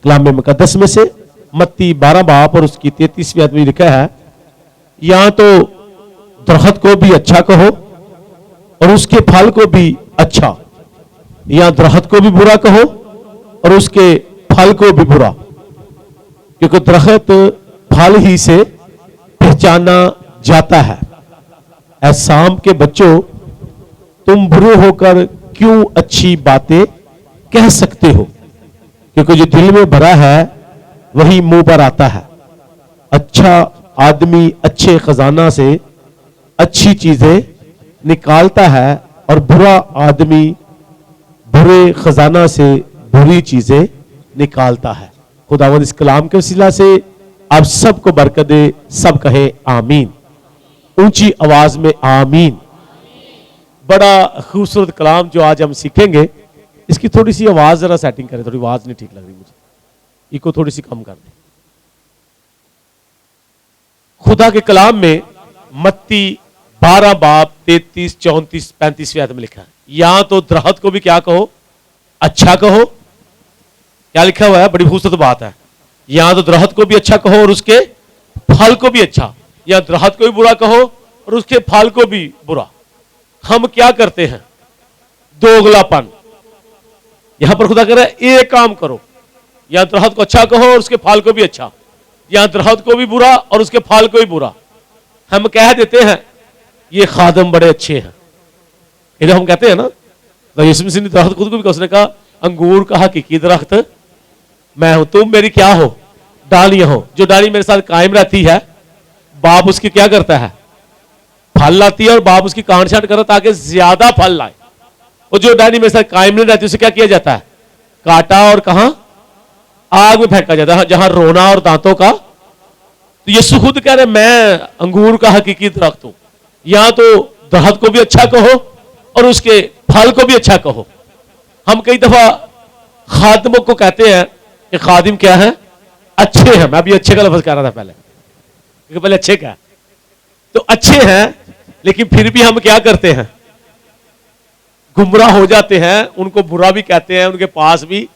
कलाम मुकद्दस में से मत्ती 12 बाब और उसकी 33वीं आयत में लिखा है, यहां तो दरख्त को भी अच्छा कहो और उसके फल को भी अच्छा, या दरख्त को भी बुरा कहो और उसके फल को भी बुरा, क्योंकि दरख्त फल ही से पहचाना जाता है। ऐ शाम के बच्चों, तुम बुरे होकर क्यों अच्छी बातें कह सकते हो, क्योंकि जो दिल में भरा है वही मुंह पर आता है। अच्छा आदमी अच्छे खजाना से अच्छी चीजें निकालता है और बुरा आदमी बुरे खजाना से बुरी चीजें निकालता है। खुदावंद इस कलाम के वसीला से आप सबको बरकत दे। सब कहे आमीन, ऊंची आवाज में आमीन। बड़ा खूबसूरत कलाम जो आज हम सीखेंगे, इसकी थोड़ी सी आवाज जरा सेटिंग करें, थोड़ी आवाज नहीं ठीक लग रही मुझे, इसको थोड़ी सी कम कर दें। खुदा के कलाम में मत्ती 12 बाब 33, 34, 35 आयत में लिखा है, यहां तो दरख्त को भी क्या कहो, अच्छा कहो। क्या लिखा हुआ है? बड़ी खूबसूरत बात है। यहां तो दरख्त को भी अच्छा कहो और उसके फल को भी अच्छा, या दरख्त को भी बुरा कहो और उसके फल को भी बुरा। हम क्या करते हैं? दोगलापन। यहां पर खुदा कह रहा है एक काम करो, या दरख्त को अच्छा कहो और उसके फल को भी अच्छा, या दरख्त को भी बुरा और उसके फल को भी बुरा। हम कह देते हैं ये खादम बड़े अच्छे हैं, इधर हम कहते हैं ना। तो यीशु मसीह ने दरख्त खुद को भी, उसने कहा अंगूर का हकीकी दरख्त मैं हूं, तुम मेरी क्या हो? डालियां हो। जो डाली मेरे साथ कायम रहती है, बाप उसकी क्या करता है? फल लाती है, और बाप उसकी काट छांट करता ताकि ज्यादा फल लाए। और जो डाली मेरे साथ कायम नहीं रहती, उसे क्या किया जाता है? काटा और कहां? आग में फेंका जाता है, जहां रोना और दांतों का। तो यीशु खुद कह रहे मैं अंगूर का हकीकी दरख्त हूं। यहां तो दरख्त को भी अच्छा कहो और उसके फल को भी अच्छा कहो। हम कई दफा खादिमों को कहते हैं कि खादिम क्या है? अच्छे हैं। मैं अभी अच्छे का लफ्ज कह रहा था पहले, क्योंकि पहले अच्छे क्या है, तो अच्छे हैं, लेकिन फिर भी हम क्या करते हैं? गुमराह हो जाते हैं। उनको बुरा भी कहते हैं, उनके पास भी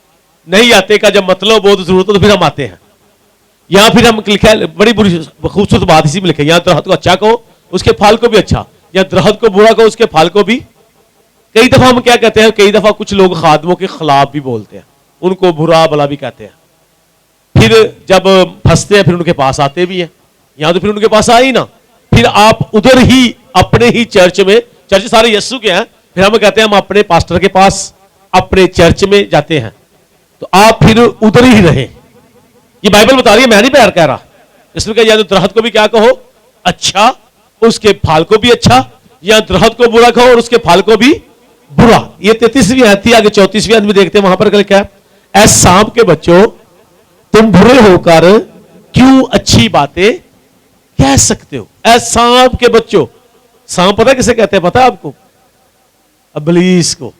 नहीं आते का जब मतलब बहुत जरूरत हो तो फिर हम आते हैं। यहां फिर हम लिखा है, बड़ी बुरी खूबसूरत बात इसी में लिखा है, यहां दरख्त को अच्छा कहो उसके फल को भी अच्छा, या दरख्त को बुरा कहो उसके फल को भी। कई दफा हम क्या कहते हैं, कई दफा कुछ लोग खादमों के खिलाफ भी बोलते हैं, उनको बुरा भला भी कहते हैं। फिर जब फंसते हैं फिर उनके पास आते भी हैं। यहां तो फिर उनके पास आए ही ना, फिर आप उधर ही अपने ही चर्च में, चर्च सारे यीशु के हैं, फिर हम कहते हैं हम अपने पास्टर के पास, अपने चर्च में जाते हैं, तो आप फिर उधर ही रहे। ये बाइबल बता रही है, मैं नहीं प्यार कह रहा। इसलिए कहा, या तो दरख्त को भी क्या कहो? अच्छा, उसके फल को भी अच्छा, या दरख्त को बुरा कहो और उसके फल को भी बुरा। ये 33वीं आयत थी। आगे 34वीं आयत में देखते हैं, वहां पर लिखा है, ऐ सांप के बच्चों, तुम बुरे होकर क्यों अच्छी बातें कह सकते हो? ऐ सांप के बच्चों। सांप पता किसे कहते हैं? पता आपको? इब्लीस को,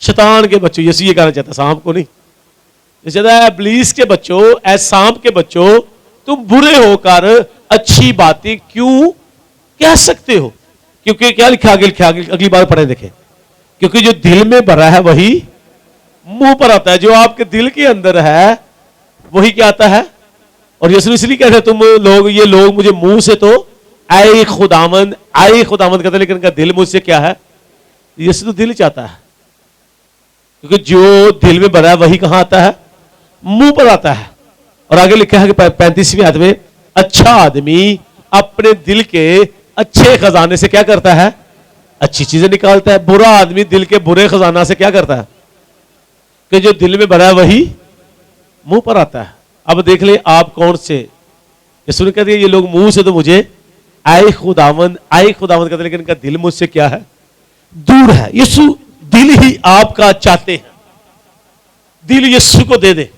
शैतान के बच्चों। यीशु ये कहना चाहता है, सांप को नहीं। इब्लीस के बच्चों, ऐ सांप के बच्चों, तुम बुरे होकर अच्छी बातें क्यों कह सकते हो? क्योंकि क्या लिखा आगे, अगली बार पढ़े देखें, क्योंकि जो दिल में भरा है वही मुंह पर आता है। जो आपके दिल के अंदर है वही क्या आता है? और यीशु इसलिए कहते हैं, तुम लोग, ये लोग मुझे मुंह से तो आए खुदावंद कहते हैं, लेकिन इनका दिल मुझसे क्या है? यीशु तो दिल चाहता है, क्योंकि जो दिल में भरा है वही कहां आता है? मुंह पर आता है। और आगे लिखा है कि 35वीं आयत में, अच्छा आदमी अपने दिल के अच्छे खजाने से क्या करता है? अच्छी चीजें निकालता है। बुरा आदमी दिल के बुरे खजाना से क्या करता है? कि जो दिल में भरा है वही मुंह पर आता है। अब देख ले आप कौन से। यीशु ने कह दिया, ये लोग मुंह से तो मुझे आए खुदावंद कहते हैं, लेकिन इनका दिल मुझसे क्या है? दूर है। यीशु दिल ही आपका चाहते हैं। दिल यीशु को दे दे।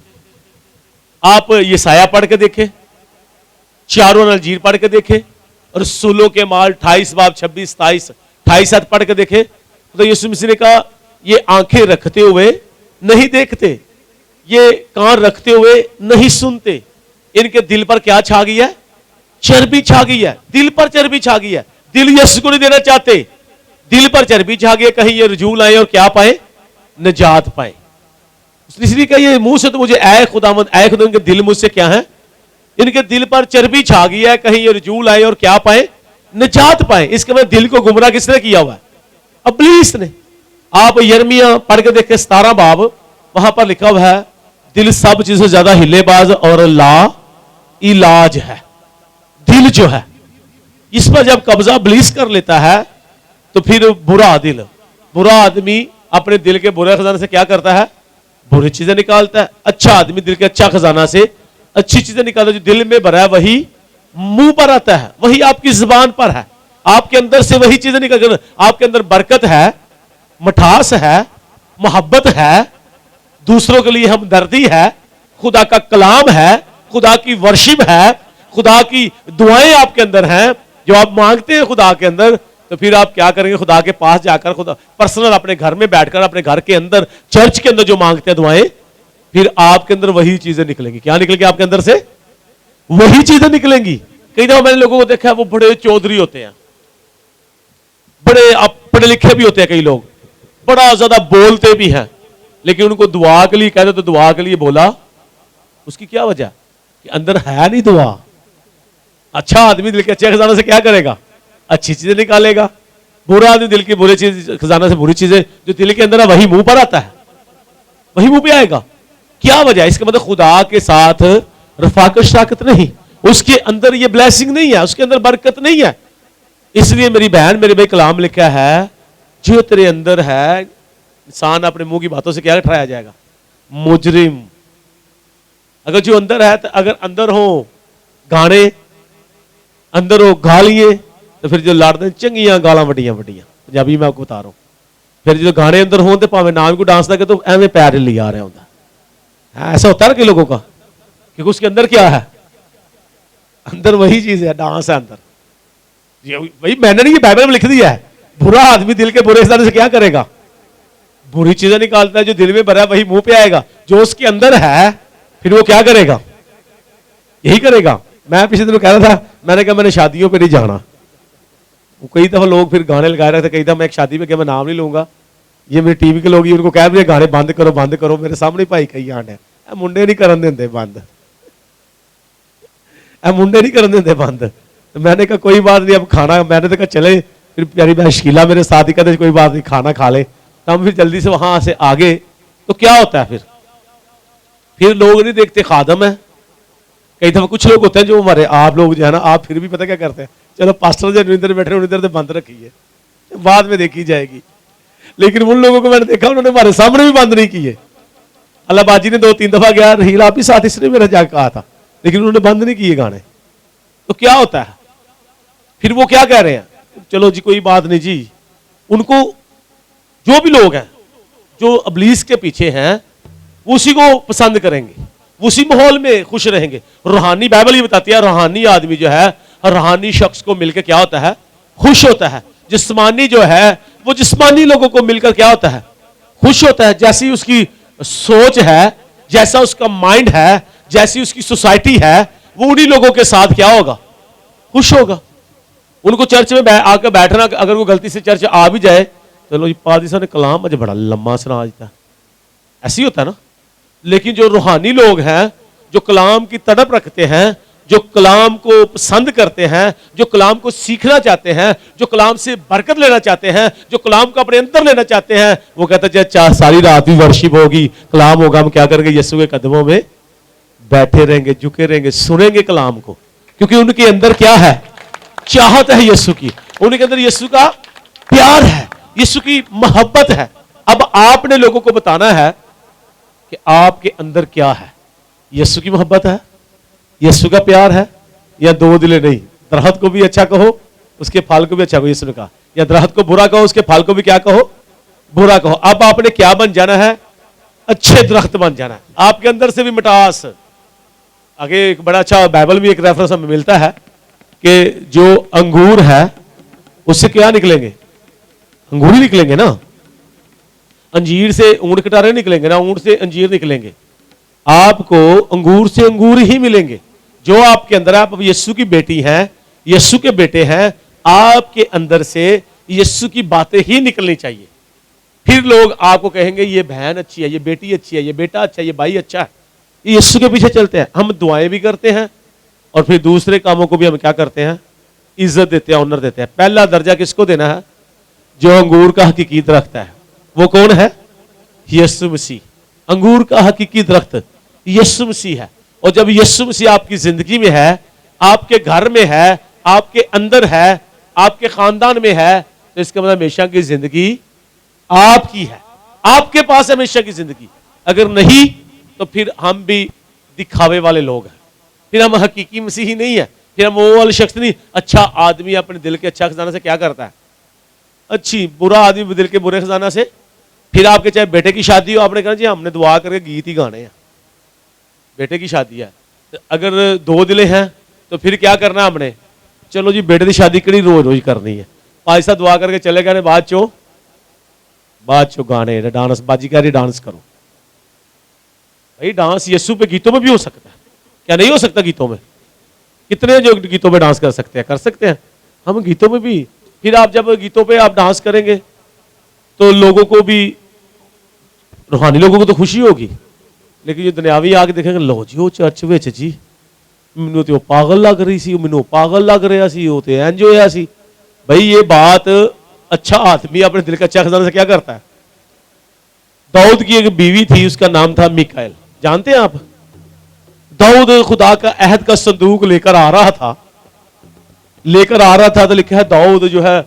आप ये साया पढ़ के देखें, चारों नजीर पढ़ के देखें, और सूलों के माल 28 बाब 26, 27, 28 पढ़ के देखें। तो यीशु मसीह ने कहा, ये आंखें रखते हुए नहीं देखते, ये कान रखते हुए नहीं सुनते, इनके दिल पर क्या छा गई है? चर्बी छा गई है। दिल पर चर्बी छा गई है। दिल यीशु को नहीं देना चाहते, दिल पर चर्बी छा गई, कहीं ये रजूल आए और क्या पाए? निजात पाए। इसलिए कहा ये मुंह से तो मुझे ऐ खुदावंद के दिल मुझसे क्या है, इनके दिल पर चर्बी छा गई है, कहीं ये रजूल आए और क्या पाए, निजात पाए। इसके बाद दिल को गुमराह किसने किया हुआ है, इब्लीस ने। आप यिर्मयाह पढ़ के देखें 17 बाब, वहां पर लिखा हुआ है दिल सब चीजों से ज्यादा हिलेबाज और ला इलाज है। दिल जो है इस पर जब कब्जा इब्लीस कर लेता है तो फिर बुरा आदमी अपने दिल के बुरे खजाने से क्या करता है, बुरी चीजें निकालता है। अच्छा आदमी दिल के अच्छा खजाना से अच्छी चीजें निकालता है। जो दिल में भरा है वही मुंह पर आता है, वही आपकी जुबान पर है। आपके अंदर से वही चीजें निकल कर, आपके अंदर बरकत है, मिठास है, मोहब्बत है, दूसरों के लिए हमदर्दी है, खुदा का कलाम है, खुदा की वर्शिप है, खुदा की दुआएं आपके अंदर हैं जो आप मांगते हैं खुदा के अंदर। तो फिर आप क्या करेंगे, खुदा के पास जाकर खुदा पर्सनल अपने घर में बैठकर अपने घर के अंदर चर्च के अंदर जो मांगते हैं दुआएं, फिर आपके अंदर वही चीजें निकलेंगी। क्या निकलेंगी आपके अंदर से, वही चीजें निकलेंगी। कई दफा मैंने लोगों को देखा है वो बड़े चौधरी होते हैं, बड़े पढ़े लिखे भी होते हैं, कई लोग बड़ा ज्यादा बोलते भी हैं, लेकिन उनको दुआ के लिए कहते तो दुआ के लिए बोला, उसकी क्या वजह कि अंदर है नहीं दुआ। अच्छा आदमी दिल के अच्छे खजाना से क्या करेगा, अच्छी चीजें निकालेगा। बुरा आदमी दिल की बुरी चीज खजाना से बुरी चीजें जो दिल के अंदर है वही मुंह पर आता है, वही मुंह पे आएगा। क्या वजह, इसका मतलब खुदा के साथ रफाकत शराकत नहीं, उसके अंदर ये ब्लेसिंग नहीं है, उसके अंदर बरकत नहीं है। इसलिए मेरी बहन मेरे भाई कलाम लिखा है जो तेरे अंदर है, इंसान अपने मुंह की बातों से क्या ठहराया जाएगा, मुजरिम। अगर जो अंदर है, तो अगर अंदर हो गाने, अंदर हो गालिए, तो फिर जो लड़ते चंगियां गाला वड्डियां वड्डियां, पंजाबी मैं आपको बता रहा हूं। फिर जो गाने अंदर हो तो भावे नाम को डांस लगे तो एवं पैर लिया आ रहा होता। ऐसा होता है ना कई लोगों का, क्योंकि उसके अंदर क्या है, अंदर वही चीज है, डांस है अंदर। भाई मैंने नहीं, ये बाइबल में लिख दिया है। बुरा आदमी दिल के बुरे हिस्से से क्या करेगा, बुरी चीजें निकालता है। जो दिल में भरा वही मुंह पे आएगा। जो उसके अंदर है फिर वो क्या करेगा, यही करेगा। मैं पिछले दिनों कह रहा था, मैंने कहा मैंने शादियों पे नहीं जाना। कई दफा लोग फिर गाने लगा रहे थे, कई दफा मैं एक शादी में गया, मैं नाम नहीं लूंगा, ये मेरे टीवी के लोग ही उनको कह रहे गाने बंद करो बंद करो। मेरे सामने भाई कई आंड है, मुंडे नहीं करन देंगे बंद, मुंडे नहीं करन देंगे बंद। तो मैंने कहा कोई बात नहीं, अब खाना, मैंने तो कहा चले, फिर प्यारी बहन शकीला मेरे साथ ही कहते कोई बात नहीं खाना खा ले। तो हम फिर जल्दी से वहां से आगे। तो क्या होता है फिर लोग नहीं देखते खादम है। कई दफा कुछ लोग होते हैं जो हमारे आप लोग जो है ना, आप फिर भी पता क्या करते हैं, चलो पास्टर जो इधर बैठे इधर से बंद रखी है, बाद में देखी जाएगी। लेकिन उन लोगों को मैंने देखा उन्होंने हमारे सामने भी बंद नहीं किए। अल्लाहबाजी ने 2-3 दफा गया, रहील आप ही साथ, इसने मेरा जाकर कहा था, लेकिन उन्होंने बंद नहीं किए गाने। तो क्या होता है फिर, वो क्या कह रहे हैं, चलो जी कोई बात नहीं जी। उनको जो भी लोग हैं जो इब्लीस के पीछे हैं वो उसी को पसंद करेंगे, उसी माहौल में खुश रहेंगे। रूहानी बाइबल ये बताती है, रूहानी आदमी जो है रूहानी शख्स को मिलकर क्या होता है, खुश होता है। जिस्मानी जो है वो जिस्मानी लोगों को मिलकर क्या होता है, खुश होता है। जैसी उसकी सोच है, जैसा उसका माइंड है, जैसी उसकी सोसाइटी है, वो उन्हीं लोगों के साथ क्या होगा, खुश होगा। उनको चर्च में आकर बैठना, अगर वो गलती से चर्च आ भी जाए, चलो जी पादी साहब ने कलाम मुझे बड़ा लंबा सुना देता, ऐसी होता है ना। लेकिन जो रूहानी लोग हैं, जो कलाम की तड़प रखते हैं, जो कलाम को पसंद करते हैं, जो कलाम को सीखना चाहते हैं, जो कलाम से बरकत लेना चाहते हैं, जो कलाम को अपने अंदर लेना चाहते हैं, वो कहते हैं सारी रात भी वर्शिप होगी, कलाम होगा, हम क्या करेंगे, यीशु के कदमों में बैठे रहेंगे, झुके रहेंगे, सुनेंगे कलाम को। क्योंकि उनके अंदर क्या है, चाहत है यीशु की, उनके अंदर यीशु का प्यार है, यीशु की मोहब्बत है। अब आपने लोगों को बताना है कि आपके अंदर क्या है, यीशु की मोहब्बत है, यीशु का प्यार है, या दो दिले नहीं। दरख्त को भी अच्छा कहो, उसके फल को भी अच्छा कहो, यीशु ने कहा। या दरख्त को बुरा कहो, उसके फल को भी क्या कहो, बुरा कहो। अब आपने क्या बन जाना है, अच्छे दरख्त बन जाना है। आपके अंदर से भी मिठास। आगे एक बड़ा अच्छा बाइबल में एक रेफरेंस हमें मिलता है कि जो अंगूर है उससे क्या निकलेंगे, अंगूर ही निकलेंगे ना। अंजीर से ऊंट कटारे निकलेंगे ना, ऊंट से अंजीर निकलेंगे। आपको अंगूर से अंगूर ही मिलेंगे। जो आपके अंदर, आप यीशु की बेटी हैं, यीशु के बेटे हैं, आपके अंदर से यीशु की बातें ही निकलनी चाहिए। फिर लोग आपको कहेंगे ये बहन अच्छी है, ये बेटी अच्छी है, ये बेटा अच्छा है, ये भाई अच्छा है। ये यीशु के पीछे चलते हैं, हम दुआएं भी करते हैं और फिर दूसरे कामों को भी हम क्या करते हैं, इज्जत देते हैं, ऑनर देते हैं। पहला दर्जा किसको देना है? जो अंगूर का हकीकी दरख्त है। वो कौन है? यीशु मसीह। अंगूर का हकीकी दरख्त यीशु मसीह है। और जब यीशु मसीह आपकी जिंदगी में है, आपके घर में है, आपके अंदर है, आपके खानदान में है, तो इसका मतलब हमेशा की जिंदगी आपकी है, आपके पास हमेशा की जिंदगी। अगर नहीं तो फिर हम भी दिखावे वाले लोग हैं, फिर हम हकीकी मसीही नहीं है, फिर हम वो वाले शख्स नहीं। अच्छा आदमी अपने दिल के अच्छा खजाना से क्या करता है? अच्छी। बुरा आदमी दिल के बुरे खजाना से। फिर आपके चाहे बेटे की शादी हो, आपने कहा जी हमने दुआ करके गीत ही गाने हैं, बेटे की शादी है। तो अगर दो दिले हैं तो फिर क्या करना हमने? चलो जी बेटे की शादी कड़ी रोज रोज करनी है, भाई साहब दुआ करके चले गए, बाद चो गाने डांस बाजी कह डांस करो। भाई डांस यीशु पे गीतों में भी हो सकता है, क्या नहीं हो सकता? गीतों में कितने जो गीतों पे डांस कर सकते हैं, कर सकते हैं हम गीतों में भी। फिर आप जब गीतों पे आप डांस करेंगे तो लोगों को भी, रूहानी लोगों को तो खुशी होगी, लेकिन जो दुनियावी आके देखेंगे, लो जी वो चर्च विच जी मैनू तो पागल लग रही सी, मैनू पागल लग रहा सी, वो तो इंज होया सी। भाई ये बात, अच्छा आदमी अपने दिल का अच्छा खजाना से क्या करता है? दाऊद की एक बीवी थी, उसका नाम था मिकाएल। जानते हैं आप? दाऊद खुदा का अहद का संदूक लेकर आ रहा था, तो लिखा है दाऊद जो है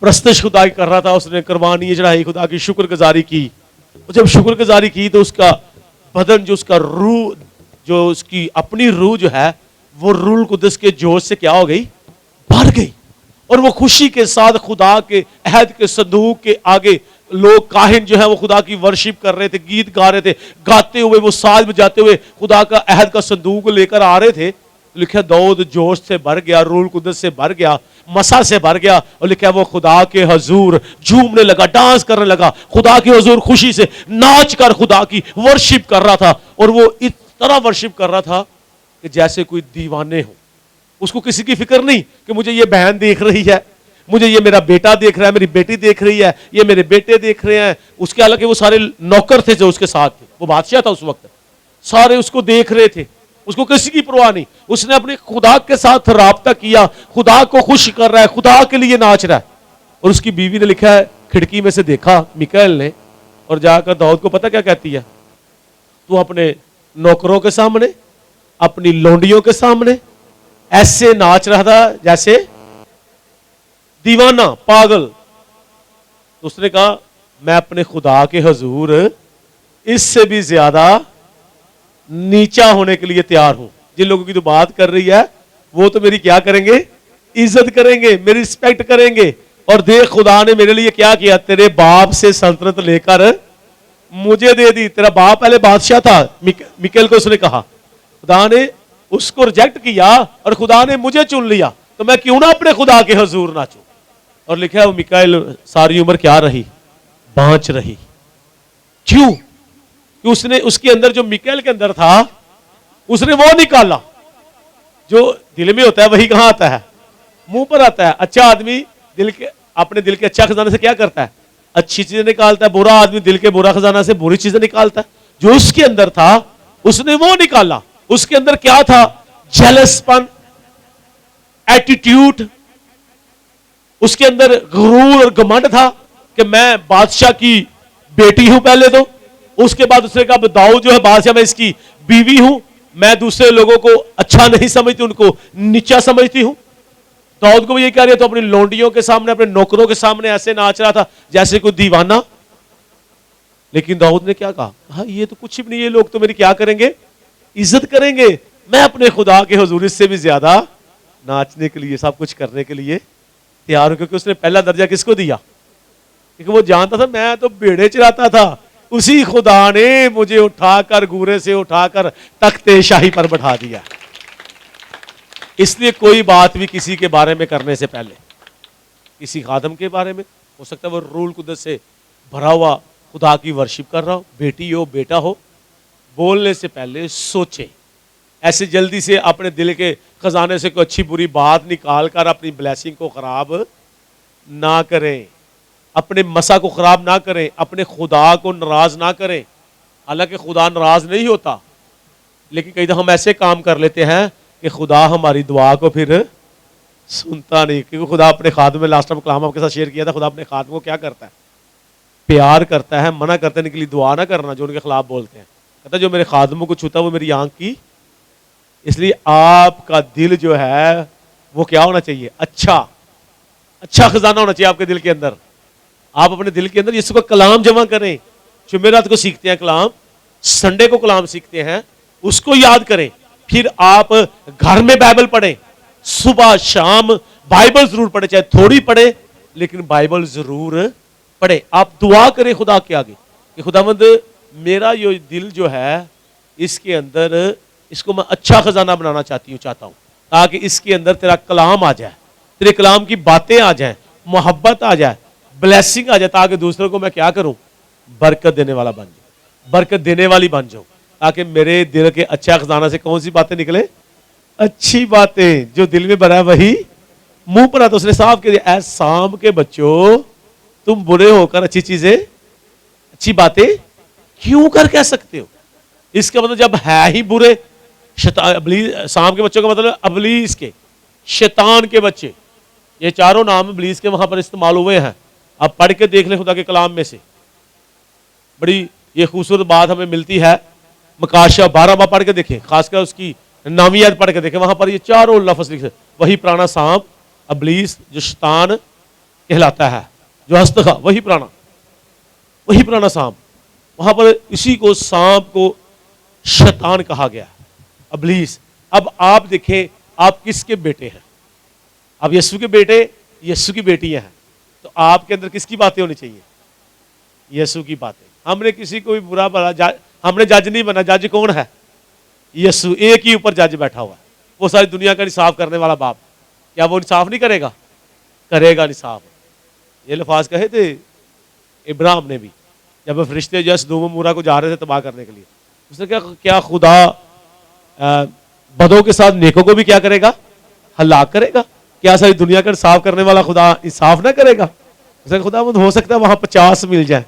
प्रस्तश खुदा कर रहा था, उसने कुर्बानी चढ़ाई, खुदा की शुक्रगुजारी की। जब शुक्रगुजारी की तो उसका बदन, जो उसका रूह, जो उसकी अपनी रूह जो है, वो रूह कुदस के जोश से क्या हो गई? भर गई। और वो खुशी के साथ खुदा के अहद के संदूक के आगे लोग, काहिन जो है वो खुदा की वर्शिप कर रहे थे, गीत गा रहे थे, गाते हुए, वो साज बजाते हुए खुदा का अहद का संदूक लेकर आ रहे थे। लिखा दाऊद जोश से भर गया, रूह कुदस से भर गया, मसा से भर गया, और लिखा वो खुदा के हजूर झूमने लगा, डांस करने लगा, खुदा के हजूर खुशी से नाच कर खुदा की वर्शिप कर रहा था। और वो इस तरह वर्शिप कर रहा था कि जैसे कोई दीवाने हो। उसको किसी की फिक्र नहीं कि मुझे ये बहन देख रही है, मुझे ये मेरा बेटा देख रहा है, मेरी बेटी देख रही है, ये मेरे बेटे देख रहे हैं। उसके हालांकि वो सारे नौकर थे जो उसके साथ थे, वो बादशाह था उस वक्त, सारे उसको देख रहे थे, उसको किसी की परवाह नहीं। उसने अपने खुदा के साथ राब्ता किया, खुदा को खुश कर रहा है, खुदा के लिए नाच रहा है। और उसकी बीवी ने लिखा है, खिड़की में से देखा मिकाएल ने, और जाकर दाऊद को पता क्या कहती है? तू अपने नौकरों के सामने, अपनी लौंडियों के सामने ऐसे नाच रहा था जैसे दीवाना, पागल। तो उसने कहा मैं अपने खुदा के हजूर इससे भी ज्यादा नीचा होने के लिए तैयार हूं। जिन लोगों की तो बात कर रही है वो तो मेरी क्या करेंगे? इज्जत करेंगे, मेरी रिस्पेक्ट करेंगे। और देख खुदा ने मेरे लिए क्या किया, तेरे बाप से सल्तनत लेकर मुझे दे दी। तेरा बाप पहले बादशाह था, मिकाएल को उसने कहा, खुदा ने उसको रिजेक्ट किया और खुदा ने मुझे चुन लिया, तो मैं क्यों ना अपने खुदा के हजूर नाचूं। और लिखा है वो मिकाएल सारी उम्र क्या रही? बांच रही। क्यों? कि उसने, उसके अंदर जो मिकाएल के अंदर था, उसने वो निकाला। जो दिल में होता है वही कहां आता है? मुंह पर आता है। अच्छा आदमी दिल के, अपने दिल के अच्छा खजाने से क्या करता है? अच्छी चीजें निकालता है। बुरा आदमी दिल के बुरा खजाना से बुरी चीजें निकालता है। जो उसके अंदर था उसने वो निकाला। उसके अंदर क्या था? जेलसपन, एटीट्यूड। उसके अंदर गुरूर और घमंड था कि मैं बादशाह की बेटी हूं पहले तो। उसके बाद उसने कहा दाऊद जो है बादशाह, मैं इसकी बीवी हूं, मैं दूसरे लोगों को अच्छा नहीं समझती, उनको नीचा समझती हूं। दाऊद को भी ये कह रही है, तो अपनी लौंडियों के सामने, अपने नौकरों के सामने ऐसे नाच रहा था जैसे कोई दीवाना। लेकिन दाऊद ने क्या कहा? हाँ ये तो कुछ भी नहीं, ये लोग तो मेरी क्या करेंगे? इज्जत करेंगे। मैं अपने खुदा के हुजूर से भी ज्यादा नाचने के लिए, सब कुछ करने के लिए तैयार हूं। क्योंकि उसने पहला दर्जा किसको दिया? क्योंकि वो जानता था मैं तो बेड़े चलाता था, उसी खुदा ने मुझे उठाकर, घूरे से उठाकर तख्ते शाही पर बैठा दिया। इसलिए कोई बात भी किसी के बारे में करने से पहले, किसी खादम के बारे में, हो सकता है वो रूह कुदस से भरा हुआ खुदा की वर्शिप कर रहा हो, बेटी हो, बेटा हो, बोलने से पहले सोचे। ऐसे जल्दी से अपने दिल के खजाने से कोई अच्छी बुरी बात निकाल कर अपनी ब्लेसिंग को खराब ना करें। अपने मसा को खराब ना करें, अपने खुदा को नाराज ना करें। हालांकि खुदा नाराज नहीं होता, लेकिन कई दफा हम ऐसे काम कर लेते हैं कि खुदा हमारी दुआ को फिर सुनता नहीं। क्योंकि खुदा अपने खादम में, लास्ट टाइम कलाम आपके साथ शेयर किया था, खुदा अपने खादम को क्या करता है, प्यार करता है, मना करने के लिए दुआ ना करना जो उनके खिलाफ बोलते हैं। कहता है जो मेरे खादमों को छूता वो मेरी आंख की। इसलिए आपका दिल जो है वो क्या होना चाहिए, अच्छा खजाना होना चाहिए आपके दिल के अंदर। आप अपने दिल के अंदर यीशु का कलाम जमा करें। जुमेरात को सीखते हैं कलाम, संडे को कलाम सीखते हैं, उसको याद करें। फिर आप घर में बाइबल पढ़ें, सुबह शाम बाइबल जरूर पढ़े, चाहे थोड़ी पढ़े लेकिन बाइबल जरूर पढ़े। आप दुआ करें खुदा के आगे कि खुदावंद मेरा ये दिल जो है इसके अंदर, इसको मैं अच्छा खजाना बनाना चाहता हूं, ताकि इसके अंदर तेरा कलाम आ जाए, तेरे कलाम की बातें आ जाए, मोहब्बत आ जाए, ब्लेसिंग आ जाए, ताकि दूसरों को मैं क्या करूं, बरकत देने वाला बन जाऊं, बरकत देने वाली बन जाऊं। ताकि मेरे दिल के अच्छा खजाना से कौन सी बातें निकले, अच्छी बातें। जो दिल में भरा है वही मुंह पर आता। उसने साफ कह दिया, ऐ शाम के बच्चों तुम बुरे होकर अच्छी चीजें, अच्छी बातें क्यों कर कह सकते हो। इसका मतलब जब है ही बुरे, शाम के बच्चों का मतलब अबलीस के, शैतान के बच्चे, ये चारों नाम अबलीस के वहां पर इस्तेमाल हुए हैं। आप पढ़ के देख ले खुदा के कलाम में से, बड़ी ये खूबसूरत बात हमें मिलती है। मकाशा 12 बार पढ़ के देखें, खासकर उसकी नामियात पढ़ के देखें, वहां पर ये चारों लफ्ज लिखे। वही पुराना सांप अबलीस जो शैतान कहलाता है, जो हस्त था, वही पुराना सांप। वहां पर इसी को सांप को शैतान कहा गया, अबलीस। अब आप देखें आप किसके बेटे हैं, आप यीशु के बेटे, यीशु की बेटियां हैं, तो आपके अंदर किसकी बातें होनी चाहिए, यीशु की बातें। हमने किसी को भी बुरा भला हमने जज नहीं बना। जज कौन है, यीशु। एक ही ऊपर जज बैठा हुआ है, वो सारी दुनिया का इंसाफ करने वाला बाप। क्या वो इंसाफ नहीं करेगा, करेगा इंसाफ। ये लफाज कहे थे इब्राहिम ने भी, जब फरिश्ते जो सदोम मूरा को जा रहे थे तबाह करने के लिए। उसने क्या खुदा बदों के साथ नेकों को भी क्या करेगा, हलाक करेगा। क्या सारी दुनिया का इंसाफ करने वाला खुदा इंसाफ ना करेगा। उसने खुदा हो सकता है वहां 50 मिल जाए।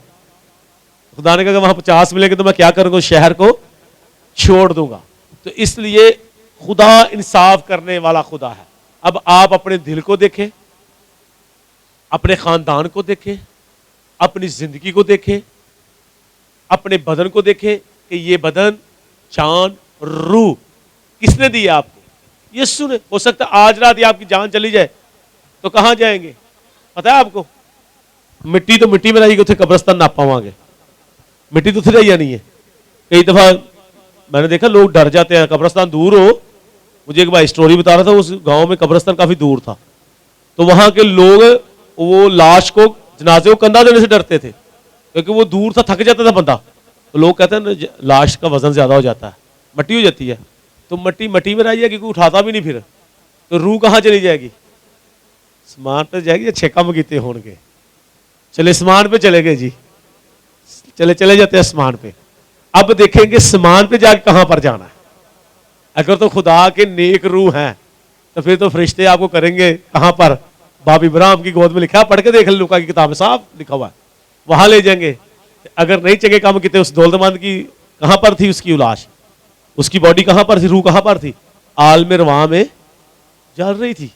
खुदा ने कहा वहां 50 मिलेंगे तो मैं क्या करूंगा, शहर को छोड़ दूंगा। तो इसलिए खुदा इंसाफ करने वाला खुदा है। अब आप अपने दिल को देखें, अपने खानदान को देखें, अपनी जिंदगी को देखें, अपने बदन को देखें कि ये बदन, जान, रूह किसने दी है आपको, यीशु ने। हो सकता है आज रात ये आपकी जान चली जाए तो कहां जाएंगे पता है आपको, मिट्टी तो मिट्टी में रहेगी, उसे कब्रिस्तान ना पावांगे, मिट्टी तो उसे नहीं है। कई दफा मैंने देखा लोग डर जाते हैं, कब्रिस्तान दूर हो। मुझे एक भाई स्टोरी बता रहा था, उस गांव में कब्रिस्तान काफी दूर था, तो वहां के लोग वो लाश को, जनाजे को कंधा देने से डरते थे, क्योंकि वो दूर था, थक जाता था बंदा। तो लोग कहते हैं लाश का वजन ज्यादा हो जाता है, मट्टी हो जाती है, तो मट्टी मट्टी में रही है, क्योंकि उठाता भी नहीं फिर, तो रूह कहाँ चली जाएगी, समान पे जाएगी। अच्छे कम कीते होंगे, चले समान पे चले गए जी, चले जाते हैं समान पे। अब देखेंगे समान पे जाके कहां पर जाना है। अगर तो खुदा के नेक रूह हैं तो फिर तो फरिश्ते आपको करेंगे कहां पर, बाप इब्राहिम की गोद में लिखा, पढ़ के देख ले लूका की किताब में साफ लिखा हुआ है, वहां ले जाएंगे। अगर नहीं चंगे काम किते, उस दौलतमंद की कहां पर थी उसकी लाश, उसकी बॉडी कहां पर थी, रूह कहां पर थी, आलम रवा में जल रही थी।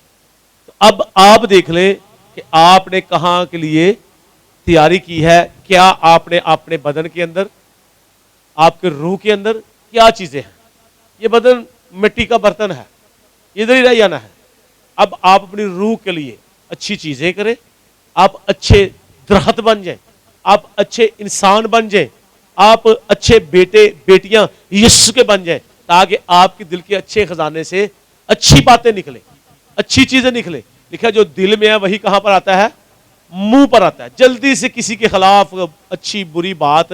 तो अब आप देख ले कि आपने कहां के लिए तैयारी की है। क्या आपने अपने बदन के अंदर, आपके रूह के अंदर क्या चीजें हैं। ये बदन मिट्टी का बर्तन है, इधर ही रह जाना है। अब आप अपनी रूह के लिए अच्छी चीजें करें, आप अच्छे दरख्त बन जाएं, आप अच्छे इंसान बन जाएं, आप अच्छे बेटे बेटियां यीशु के बन जाएं, ताकि आपके दिल के अच्छे खजाने से अच्छी बातें निकले, अच्छी चीजें निकले। लिखा जो दिल में है वही कहां पर आता है, मुंह पर आता है। जल्दी से किसी के खिलाफ अच्छी बुरी बात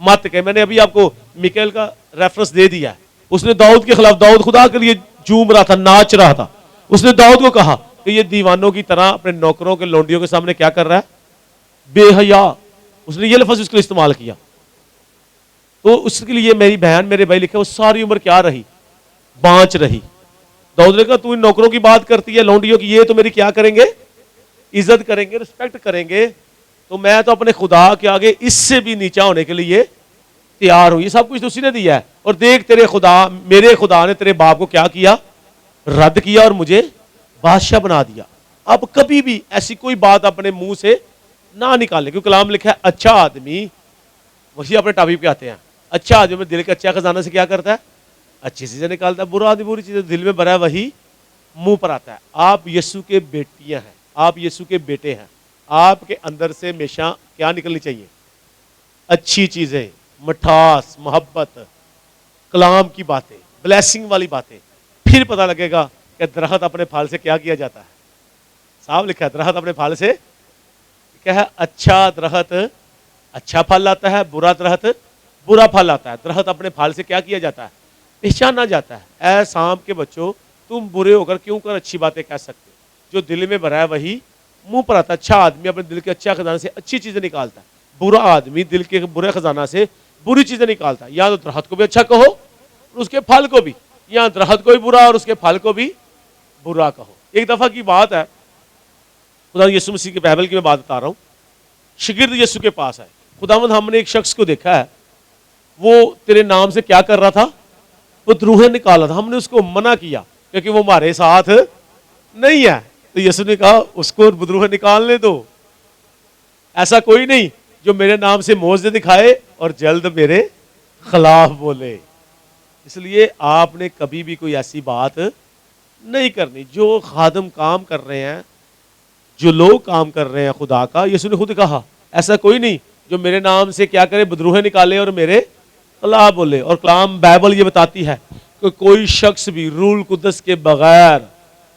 मत कहे। मैंने अभी आपको मिकेल का रेफरेंस दे दिया है, उसने दाऊद के खिलाफ, दाऊद खुदा के लिए झूम रहा था, नाच रहा था, उसने दाऊद को कहा कि ये दीवानों की तरह अपने नौकरों के लौंडियों के सामने क्या कर रहा है, बेहया। उसने ये लफ्ज उसके लिए इस्तेमाल किया। तो उसके लिए मेरी बहन, मेरे भाई लिखा, वो सारी उम्र क्या रही, बांच रही। दाऊद ने कहा तू इन नौकरों की बात करती है, लौंडियों की, ये तो मेरी क्या करेंगे, इज्जत करेंगे, रिस्पेक्ट करेंगे, तो मैं तो अपने खुदा के आगे इससे भी नीचा होने के लिए तैयार हूं। ये सब कुछ तो उसी ने दिया है। और देख तेरे खुदा, मेरे खुदा ने तेरे बाप को क्या किया, रद्द किया और मुझे बादशाह बना दिया। अब कभी भी ऐसी कोई बात अपने मुंह से ना निकाले, क्योंकि कलाम लिखा है अच्छा आदमी, वही अपने टॉपिक पे आते हैं, अच्छा आदमी दिल के अच्छा खजाना से क्या करता है, अच्छी चीजें निकालता है। बुरा आदमी बुरी चीजें दिल में भरा है वही मुंह पर आता है। आप यीशु के बेटियां हैं, आप यीशु के बेटे हैं, आपके अंदर से हमेशा क्या निकलनी चाहिए, अच्छी चीजें, मिठास, मोहब्बत, कलाम की बातें, ब्लेसिंग वाली बातें। फिर पता लगेगा कि दरख्त अपने फल से क्या किया जाता है। साफ लिखा है दरख्त अपने फल से क्या है, अच्छा दरख्त अच्छा फल लाता है, बुरा दरख्त बुरा फल लाता है। दरख्त अपने फल से क्या किया जाता है, पहचाना जाता है। ऐ सांप के बच्चों, तुम बुरे होकर क्यों कर अच्छी बातें कह सकते हो, जो दिल में भरा है वही मुंह पर आता है। अच्छा आदमी अपने दिल के अच्छा खजाना से अच्छी चीजें निकालता है, बुरा आदमी दिल के बुरे खजाना से बुरी चीजें निकालता है। या तो दरख्त को भी अच्छा कहो और उसके फल को भी, या दरख्त को भी बुरा और उसके फल को भी बुरा कहो। एक दफा की बात है, खुदा यीशु मसीह की बाइबल की मैं बात बता रहा हूं। शिगिर्द यीशु के पास है, खुदावंद हमने एक शख्स को देखा है, वो तेरे नाम से क्या कर रहा था, वो द्रोह निकाल रहा था। हमने उसको मना किया क्योंकि वो हमारे साथ नहीं है। तो यीशु ने कहा उसको द्रोह निकालने दो, ऐसा कोई नहीं जो मेरे नाम से मोज़े दिखाए और जल्द मेरे खिलाफ बोले। इसलिए आपने कभी भी कोई ऐसी बात नहीं करनी। जो खादम काम कर रहे हैं, जो लोग काम कर रहे हैं खुदा का, यीशु ने खुद कहा ऐसा कोई नहीं जो मेरे नाम से क्या करे, बदरूह निकाले और मेरे खिलाफ बोले। और कलाम बाइबल ये बताती है कि कोई शख्स भी रूल कुदस के बगैर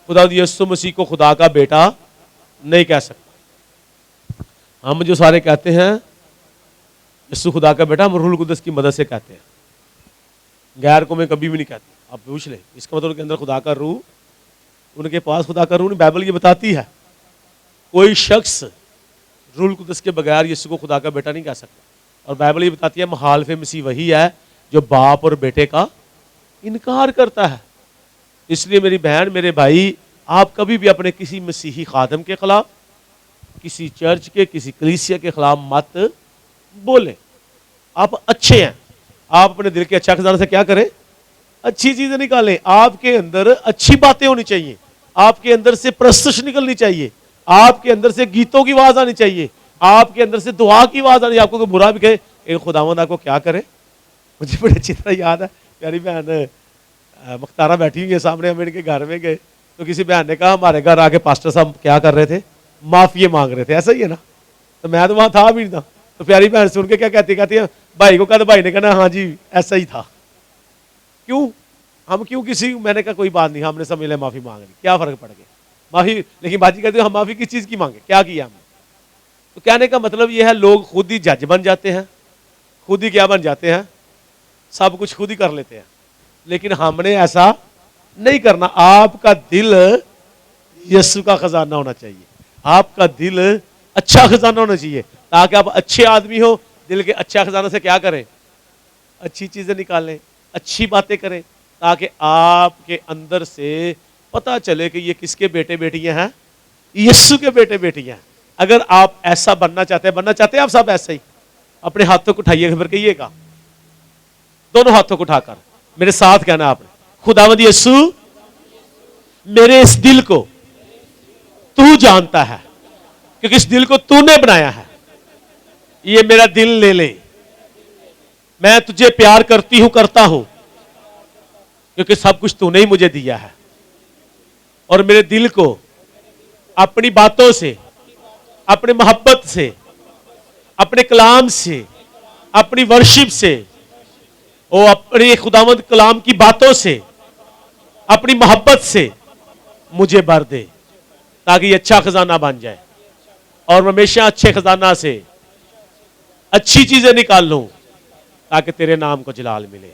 खुदा यीशु मसीह को खुदा का बेटा नहीं कह सकता। हम जो सारे कहते हैं यीशु खुदा का बेटा, हम रूल कुदस की मदद से कहते हैं, गैर को मैं कभी भी नहीं कहती। आप पूछ ले, इसका मतलब उनके अंदर खुदा का रूह, उनके पास खुदा का रूह नहीं। बाइबल ये बताती है कोई शख्स रूल कुदस के बगैर यीशु को खुदा का बेटा नहीं कह सकता। और बाइबल ये बताती है मुखालिफ मसीह वही है जो बाप और बेटे का इनकार करता है। इसलिए मेरी बहन, मेरे भाई, आप कभी भी अपने किसी मसीही खादम के खिलाफ, किसी चर्च के, किसी कलीसिया के खिलाफ मत बोले। आप अच्छे हैं, आप अपने दिल के अच्छा खजाना से क्या करें, अच्छी चीजें निकालें। आपके अंदर अच्छी बातें होनी चाहिए, आपके अंदर से प्रस्तुति निकलनी चाहिए, आपके अंदर से गीतों की आवाज आनी चाहिए, आपके अंदर से दुआ की आवाज आनी। आपको कोई बुरा भी कहे, एक खुदावंद आपको क्या करे। मुझे बड़ी अच्छी तरह याद है, प्यारी बहन मुख्तारा बैठी हुई है सामने, हम इनके घर में गए तो किसी बहन ने कहा हमारे घर आके पास्टर साहब क्या कर रहे थे, माफिए मांग रहे थे। ऐसा ही है ना, तो मैं तो वहां था भी नहीं था। तो प्यारी बहन सुन के क्या कहती है भाई को कहा, तो भाई ने कहना हाँ जी ऐसा ही था। क्यों, हम क्यों किसी, मैंने कहा कोई बात नहीं, हमने सब मिले माफी मांग ली, क्या फर्क पड़ गया माफी। लेकिन बाजी कहते हम माफी किस चीज की मांगे, क्या किया हमने। तो कहने का मतलब यह है लोग खुद ही जज बन जाते हैं, खुद ही क्या बन जाते हैं, सब कुछ खुद ही कर लेते हैं। लेकिन हमने ऐसा नहीं करना। आपका दिल यीशु का खजाना होना चाहिए, आपका दिल अच्छा खजाना होना चाहिए, ताकि आप अच्छे आदमी हो, दिल के अच्छा खजाना से क्या करें, अच्छी चीजें निकालें, अच्छी बातें करें, ताकि आपके अंदर से पता चले कि ये किसके बेटे बेटियां हैं, यीशु के बेटे बेटियां हैं। अगर आप ऐसा बनना चाहते हैं आप सब ऐसे ही, अपने हाथों को उठाइए, फिर कहिएगा, दोनों हाथों को उठाकर मेरे साथ कहना आपने, खुदावंद यीशु मेरे इस दिल को तू जानता है, क्योंकि इस दिल को तूने बनाया है, ये मेरा दिल ले ले। मैं तुझे प्यार करती हूं, करता हूं, क्योंकि सब कुछ तूने ही मुझे दिया है। और मेरे दिल को अपनी बातों से, अपनी मोहब्बत से, अपने कलाम से, अपनी वर्शिप से, और अपने खुदावंद कलाम की बातों से, अपनी मोहब्बत से मुझे भर दे, ताकि ये अच्छा खजाना बन जाए और मैं हमेशा अच्छे खजाना से अच्छी चीजें निकाल लूं, ताकि तेरे नाम को जलाल मिले।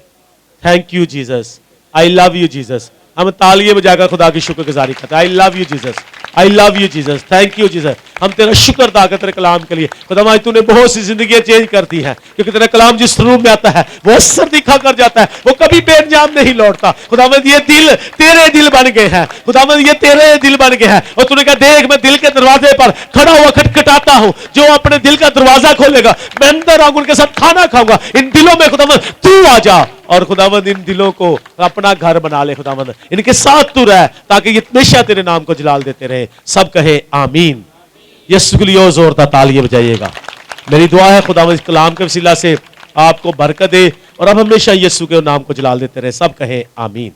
Thank you Jesus, I love you Jesus. हम तालियां बजाकर खुदा की शुक्रगुजारी करते हैं। I love you Jesus, I love you Jesus, thank you Jesus. हम तेरा शुक्र अदा करते तेरे कलाम के लिए। खुदावन आज तूने बहुत सी जिंदगियां चेंज कर दी हैं, क्योंकि तेरा कलाम जिस रूप में आता है वो असर दिखा कर जाता है, वो कभी बेअंजाम नहीं लौटता। खुदावन ये दिल तेरे दिल बन गए हैं, खुदावन ये तेरे दिल बन गए हैं। और तूने कहा देख मैं दिल के दरवाजे पर खड़ा हुआ खटखटाता हूं, जो अपने दिल का दरवाजा खोलेगा मैं अंदर आऊंगा, उनके साथ खाना खाऊंगा। इन दिलों में खुदावन तू आ जा और खुदावंद इन दिलों को अपना घर बना ले। खुदावंद इनके साथ तू रह ताकि ये हमेशा तेरे नाम को जलाल देते रहे। सब कहे आमीन। यीशु के लिए जोरदार तालियां बजाइएगा। मेरी दुआ है खुदावंद इस कलाम के वसीला से आपको बरकत दे और अब हमेशा यीशु के नाम को जलाल देते रहे। सब कहे आमीन।